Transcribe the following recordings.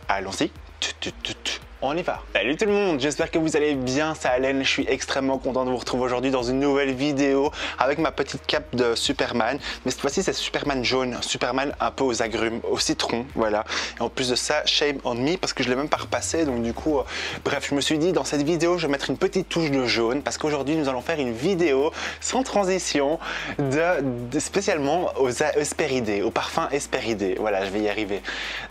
Allons-y. On y va. Salut tout le monde, j'espère que vous allez bien, c'est Allen, je suis extrêmement content de vous retrouver aujourd'hui dans une nouvelle vidéo avec ma petite cape de Superman, mais cette fois-ci c'est Superman jaune, Superman un peu aux agrumes, au citron, voilà. Et en plus de ça, shame on me parce que je l'ai même pas repassé, donc du coup, bref, je me suis dit dans cette vidéo je vais mettre une petite touche de jaune parce qu'aujourd'hui nous allons faire une vidéo sans transition spécialement aux Hesperidae, au parfum Hesperidae, voilà, je vais y arriver.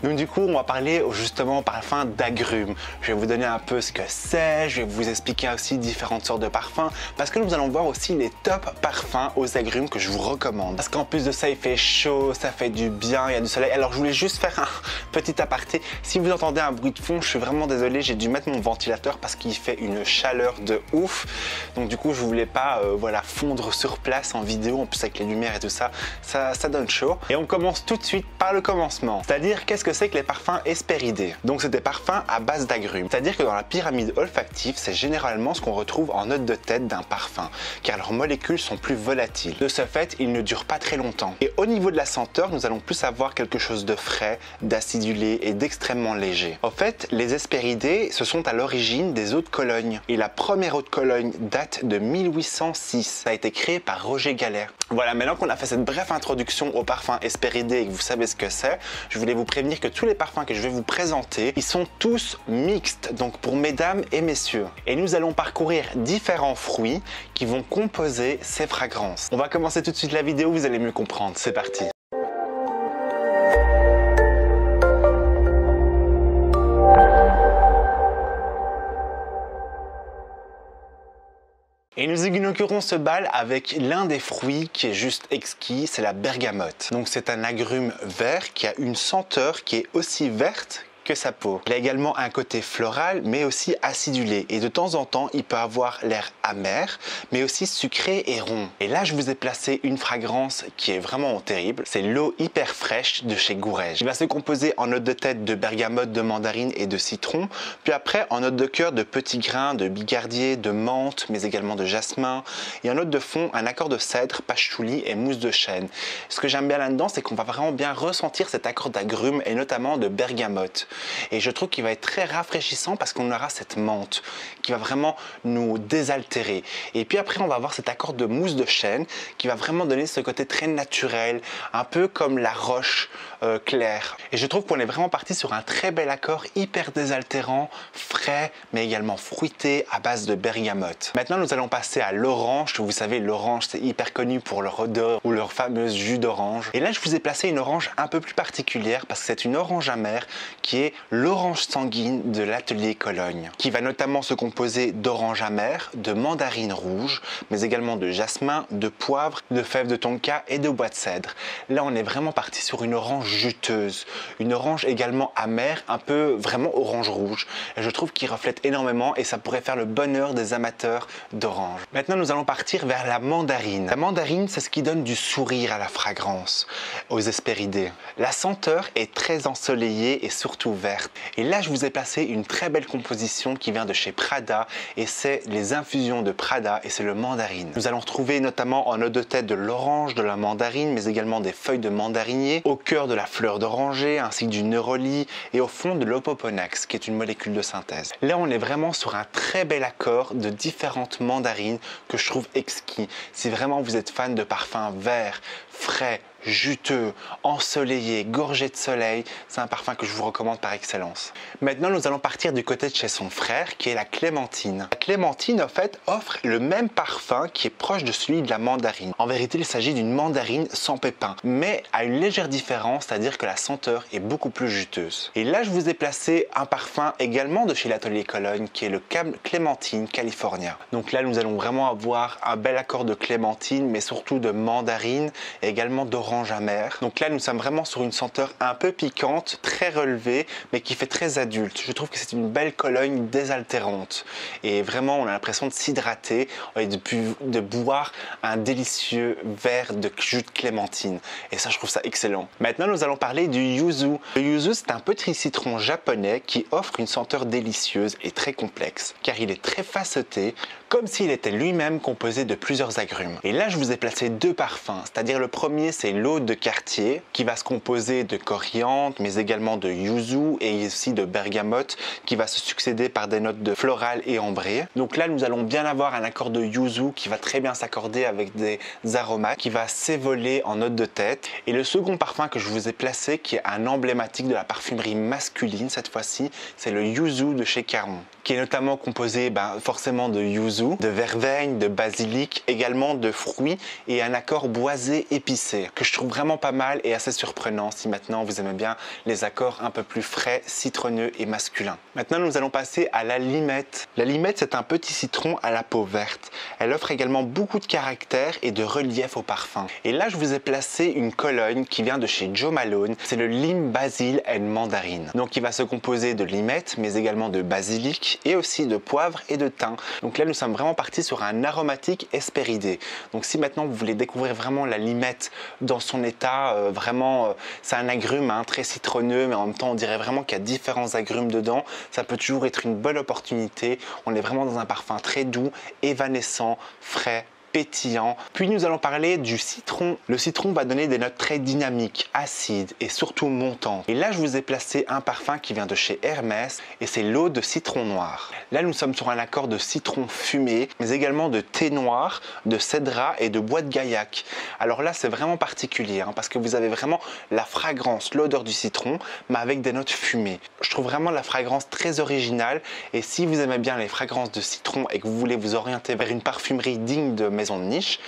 Donc du coup on va parler justement au parfum d'agrumes. Je vais vous donner un peu ce que c'est, je vais vous expliquer aussi différentes sortes de parfums parce que nous allons voir aussi les top parfums aux agrumes que je vous recommande. Parce qu'en plus de ça, il fait chaud, ça fait du bien, il y a du soleil. Alors je voulais juste faire un petit aparté. Si vous entendez un bruit de fond, je suis vraiment désolé, j'ai dû mettre mon ventilateur parce qu'il fait une chaleur de ouf. Donc du coup, je voulais pas voilà, fondre sur place en vidéo, en plus avec les lumières et tout ça, ça donne chaud. Et on commence tout de suite par le commencement. C'est-à-dire, qu'est-ce que c'est que les parfums Hesperidae? Donc c'est des parfums à base d'agrumes. C'est-à-dire que dans la pyramide olfactive, c'est généralement ce qu'on retrouve en note de tête d'un parfum, car leurs molécules sont plus volatiles. De ce fait, ils ne durent pas très longtemps. Et au niveau de la senteur, nous allons plus avoir quelque chose de frais, d'acidulé et d'extrêmement léger. En fait, les Hesperidae, ce sont à l'origine des eaux de Cologne. Et la première eau de Cologne date de 1806. Ça a été créé par Roger Gallet. Voilà, maintenant qu'on a fait cette brève introduction au parfum Hesperidae et que vous savez ce que c'est, je voulais vous prévenir que tous les parfums que je vais vous présenter, ils sont tous mixtes, donc pour mesdames et messieurs. Et nous allons parcourir différents fruits qui vont composer ces fragrances. On va commencer tout de suite la vidéo, vous allez mieux comprendre. C'est parti. Et nous inaugurons ce bal avec l'un des fruits qui est juste exquis, c'est la bergamote. Donc c'est un agrume vert qui a une senteur qui est aussi verte que sa peau. Il a également un côté floral mais aussi acidulé et de temps en temps il peut avoir l'air amer mais aussi sucré et rond. Et là je vous ai placé une fragrance qui est vraiment terrible, c'est l'eau hyper fraîche de chez Gourèges. Il va se composer en note de tête de bergamote, de mandarine et de citron, puis après en note de cœur de petits grains de bigardier, de menthe mais également de jasmin, et en note de fond un accord de cèdre, patchouli et mousse de chêne. Ce que j'aime bien là-dedans, c'est qu'on va vraiment bien ressentir cet accord d'agrumes et notamment de bergamote. Et je trouve qu'il va être très rafraîchissant parce qu'on aura cette menthe qui va vraiment nous désaltérer. Et puis après, on va avoir cet accord de mousse de chêne qui va vraiment donner ce côté très naturel, un peu comme la roche claire. Et je trouve qu'on est vraiment parti sur un très bel accord hyper désaltérant, frais, mais également fruité à base de bergamote. Maintenant, nous allons passer à l'orange. Vous savez, l'orange, c'est hyper connu pour leur odeur ou leur fameuse jus d'orange. Et là, je vous ai placé une orange un peu plus particulière parce que c'est une orange amère qui est l'orange sanguine de l'atelier Cologne, qui va notamment se composer d'orange amère, de mandarine rouge, mais également de jasmin, de poivre, de fèves de tonka et de bois de cèdre. Là, on est vraiment parti sur une orange juteuse, une orange également amère, un peu vraiment orange rouge. Et je trouve qu'il reflète énormément et ça pourrait faire le bonheur des amateurs d'orange. Maintenant, nous allons partir vers la mandarine. La mandarine, c'est ce qui donne du sourire à la fragrance, aux Hesperidae. La senteur est très ensoleillée et surtout verte. Et là, je vous ai placé une très belle composition qui vient de chez Prada et c'est les infusions de Prada et c'est le mandarine. Nous allons retrouver notamment en note de tête de l'orange, de la mandarine, mais également des feuilles de mandarinier, au cœur de la fleur d'oranger ainsi que du neroli et au fond de l'opoponax qui est une molécule de synthèse. Là, on est vraiment sur un très bel accord de différentes mandarines que je trouve exquis. Si vraiment vous êtes fan de parfums verts, frais, juteux, ensoleillé, gorgé de soleil, c'est un parfum que je vous recommande par excellence. Maintenant, nous allons partir du côté de chez son frère qui est la clémentine. La clémentine, en fait, offre le même parfum qui est proche de celui de la mandarine. En vérité, il s'agit d'une mandarine sans pépins, mais à une légère différence, c'est-à-dire que la senteur est beaucoup plus juteuse. Et là, je vous ai placé un parfum également de chez l'atelier Cologne qui est le Clémentine California. Donc là, nous allons vraiment avoir un bel accord de clémentine, mais surtout de mandarine et également d'orange amère. Donc là, nous sommes vraiment sur une senteur un peu piquante, très relevée, mais qui fait très adulte. Je trouve que c'est une belle Cologne désaltérante. Et vraiment, on a l'impression de s'hydrater et de boire un délicieux verre de jus de clémentine. Et ça, je trouve ça excellent. Maintenant, nous allons parler du yuzu. Le yuzu, c'est un petit citron japonais qui offre une senteur délicieuse et très complexe, car il est très facetté, comme s'il était lui-même composé de plusieurs agrumes. Et là, je vous ai placé deux parfums, c'est-à-dire le premier, c'est l'eau de quartier qui va se composer de coriandre, mais également de yuzu et aussi de bergamote qui va se succéder par des notes de floral et ambré. Donc là, nous allons bien avoir un accord de yuzu qui va très bien s'accorder avec des aromates, qui va s'évoler en notes de tête. Et le second parfum que je vous ai placé, qui est un emblématique de la parfumerie masculine cette fois-ci, c'est le yuzu de chez Caron, qui est notamment composé forcément de yuzu, de verveine, de basilic, également de fruits et un accord boisé épicé que je trouve vraiment pas mal et assez surprenant si maintenant vous aimez bien les accords un peu plus frais, citronneux et masculins. Maintenant nous allons passer à la limette. La limette, c'est un petit citron à la peau verte. Elle offre également beaucoup de caractère et de relief au parfum. Et là je vous ai placé une cologne qui vient de chez Jo Malone, c'est le Lime Basil and Mandarine. Donc il va se composer de limette mais également de basilic et aussi de poivre et de thym. Donc là nous sommes vraiment partis sur un aromatique hespéridé. Donc si maintenant vous voulez découvrir vraiment la limette dans son état, c'est un agrume très citronneux, mais en même temps on dirait vraiment qu'il y a différents agrumes dedans. Ça peut toujours être une bonne opportunité. On est vraiment dans un parfum très doux, évanescent, frais, pétillant. Puis nous allons parler du citron. Le citron va donner des notes très dynamiques, acides et surtout montantes. Et là je vous ai placé un parfum qui vient de chez Hermès et c'est l'eau de citron noir. Là nous sommes sur un accord de citron fumé, mais également de thé noir, de cédra et de bois de gaillac. Alors là c'est vraiment particulier parce que vous avez vraiment la fragrance, l'odeur du citron, mais avec des notes fumées. Je trouve vraiment la fragrance très originale et si vous aimez bien les fragrances de citron et que vous voulez vous orienter vers une parfumerie digne de maison de niche,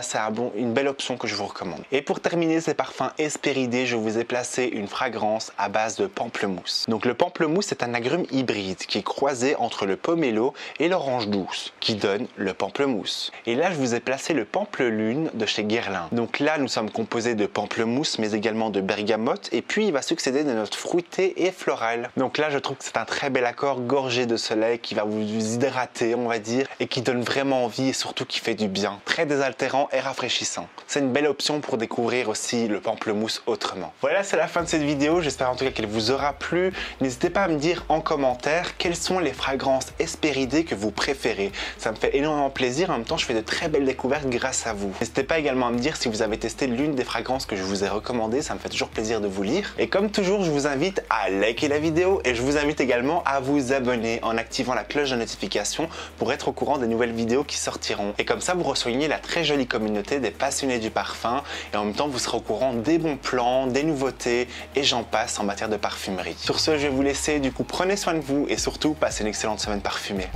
c'est une belle option que je vous recommande. Et pour terminer ces parfums hespéridés, je vous ai placé une fragrance à base de pamplemousse. Donc le pamplemousse c'est un agrume hybride qui est croisé entre le pomelo et l'orange douce qui donne le pamplemousse. Et là je vous ai placé le pampelune de chez Guerlain. Donc là nous sommes composés de pamplemousse mais également de bergamote et puis il va succéder de notes fruitées et florales. Donc là je trouve que c'est un très bel accord gorgé de soleil qui va vous hydrater on va dire et qui donne vraiment envie et surtout qui fait du bien. Très désaltérant et rafraîchissant. C'est une belle option pour découvrir aussi le pamplemousse autrement. Voilà, c'est la fin de cette vidéo. J'espère en tout cas qu'elle vous aura plu. N'hésitez pas à me dire en commentaire quelles sont les fragrances hespéridées que vous préférez. Ça me fait énormément plaisir. En même temps, je fais de très belles découvertes grâce à vous. N'hésitez pas également à me dire si vous avez testé l'une des fragrances que je vous ai recommandées. Ça me fait toujours plaisir de vous lire. Et comme toujours, je vous invite à liker la vidéo et je vous invite également à vous abonner en activant la cloche de notification pour être au courant des nouvelles vidéos qui sortiront. Et comme ça, vous rejoignez la très jolie communauté des passionnés du parfum et en même temps vous serez au courant des bons plans, des nouveautés et j'en passe en matière de parfumerie. Sur ce, je vais vous laisser, du coup prenez soin de vous et surtout passez une excellente semaine parfumée.